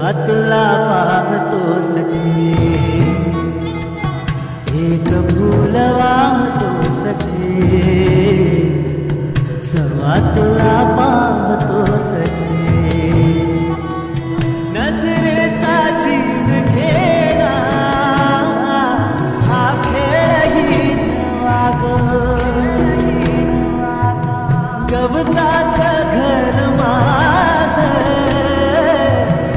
जेव्हा तुला पाहतो सखे, एक फूल वाहतो सखे, जेव्हा तुला पाहतो सखे, नजरेचा जीव घेणा हा खेळही नवा ग, गवताचं घर माझं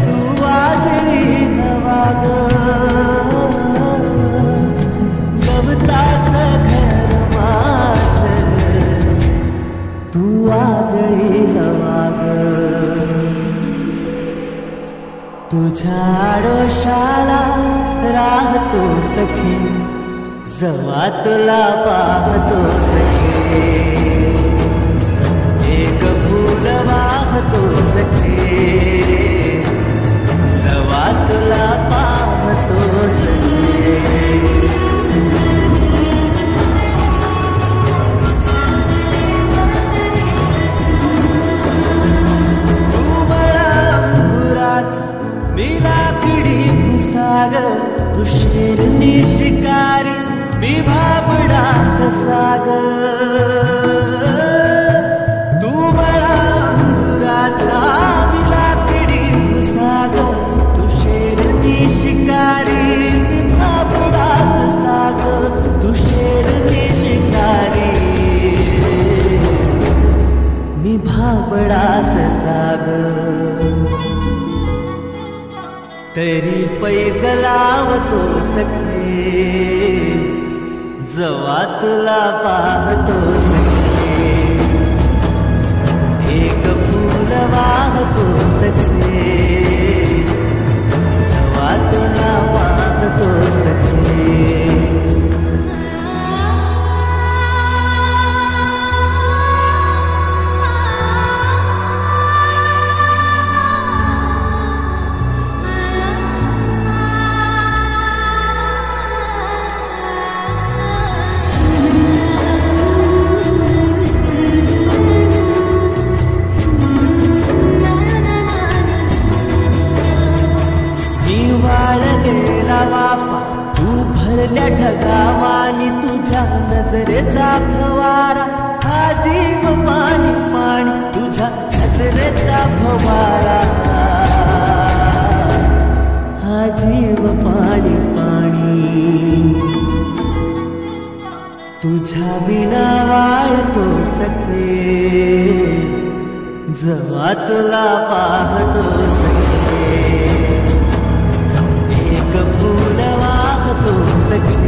तू वादळी हवा ग, गवताचं घर माझं तू वादळी हवा ग, तुझ्या आडोशाला राहतो सखे, जेव्हा तुला पाहतो सखे, एक फूल वाहतो सखे, जेव्हा तुला पाहतो सखे. तू मला अंकुराचा मी लाकडी भुसाग, तू शेरनी शिकारी मी भाबडा ससाग, तू मला अंकुराचा मी लाकडी भुसाग, तू शेरनी शिकारी मी भाबडा ससाग, तू शेरनी शिकारी मी भाबडा ससाग, तरी पैज लावतो सखे, जेव्हा तुला पाहतो सखे, एक फूल वाहतो सखे, जेव्हा तुला पाहतो सखे. वाळलेला वाफा तू भरल्या ढगावानी, तुझ्या नजरेचा फवारा हा जीव पाणी पाणी, तुझ्या नजरेचा फवारा हा जीव पाणी पाणी, तुझ्या विना वाळतो सखे, जेव्हा तुला पाहतो सखे, एक फूल वाहतो सखे,